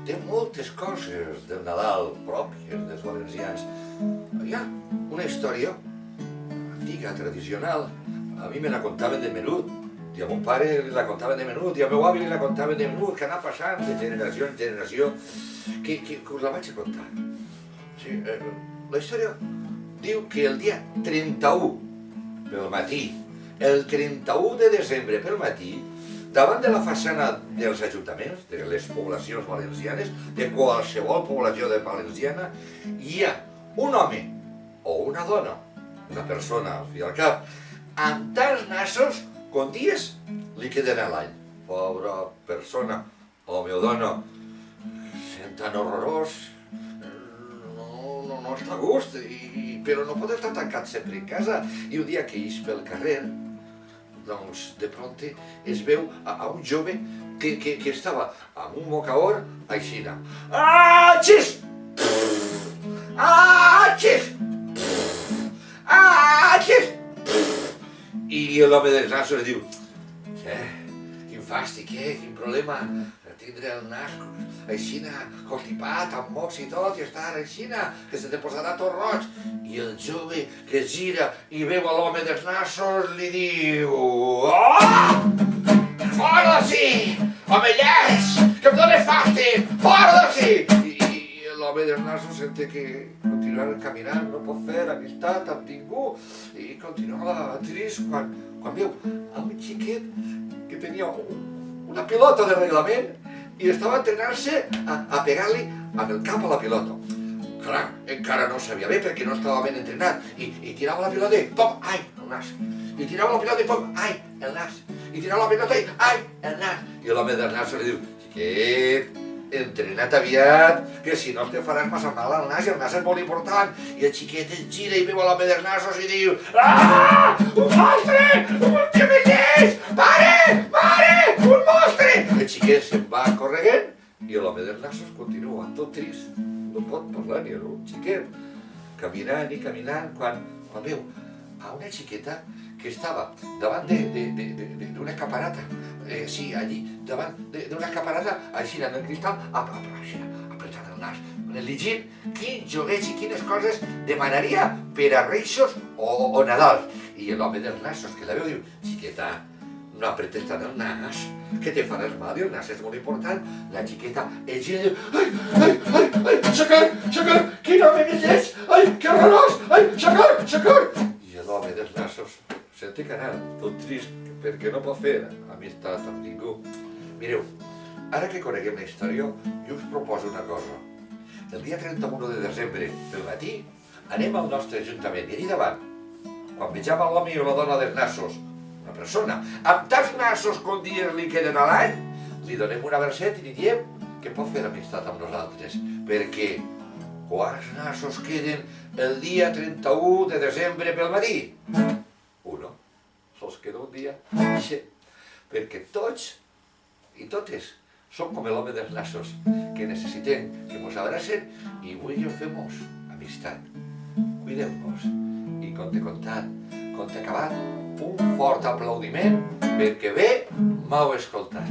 té moltes coses del Nadal pròpies dels valencians. Hi ha una història antiga, tradicional. A mi me la contaven de menut, i a mon pare la contaven de menut, i a meu avi la contaven de menut, que anava passant de generació en generació, que us la vaig a contar. Sí, la història diu que el dia 31 pel matí, el 31 de desembre pel matí, davant de la façana dels ajuntaments, de les poblacions valencianes, de qualsevol població valenciana, hi ha un home o una dona, una persona, al fi i al cap, amb tants nassos com dies li queden a l'any. Pobra persona, home o dona, sent tan horrorós, no està a gust, però no pot estar tancat sempre en casa. I un dia que ix pel carrer, doncs de prompte es veu a un jove que estava amb un mocaor aixina. Atxis! Atxis! Atxis! I l'home dels nassos diu: quin fàstic, quin problema tindre el nas aixina, constipat, amb mocs i tot, i estar aixina, que se te posarà tot roig. I el jove que es gira i veu a l'home dels nassos li diu: oh! Fora d'ací! Home llest! Que em dones fàstic! Fora d'ací! I l'home dels nassos sente que continuar caminant no pot fer amistat amb ningú i continua trist quan veu a un xiquet que tenia una pilota de reglament i estava entrenant-se a pegar-li amb el cap a la pilota. Clar, encara no sabia bé perquè no estava ben entrenat i tirava la pilota i pom, ai, el nas. I tirava la pilota i pom, ai, el nas. I tirava la pilota i ai, el nas. I l'home del nas li diu: xiquet, entrena't aviat, que si no te faràs massa mal al nas, i el nas és molt important. I el xiquet es gira i veu a l'home dels nassos i diu: ah, un monstre! Un multimillers! Pare! Pare! Un monstre! El xiquet se'n va corregent i l'home dels nassos continua tot trist. No pot parlar ni un xiquet. Caminant i caminant quan veu a una xiqueta que estava davant d'una caparata. Sí, allí, davant d'una caparata, així, en el cristal, apretant el nas, elegint quins joguets i quines coses demanaria per a Reixos o Nadal. I l'home dels nassos que la veu diu: xiqueta, no apretes tant el nas, que te faràs mal i el nas és molt important. La xiqueta es gira i diu: ai, xacar, quin home més lleig, ai, que horrorós, ai, xacar. I l'home dels nassos sente que anava tot trist perquè no pot fer amistat amb ningú. Mireu, ara que coneguem la història, jo us proposo una cosa. El dia 31 de desembre, pel matí, anem al nostre ajuntament i allà davant, quan vegem l'home o la dona dels nassos, una persona, amb tants nassos com dies li queden a l'any, li donem una verset i li diem que pot fer amistat amb nosaltres, perquè quants nassos queden el dia 31 de desembre pel matí? Uno. Sols queda un dia. Perquè tots i totes som com l'home dels nassos, que necessitem que mos abracen i avui jo fem-nos amistat. Cuidem-nos. I compte comptat, compte acabat, un fort aplaudiment perquè bé m'heu escoltat.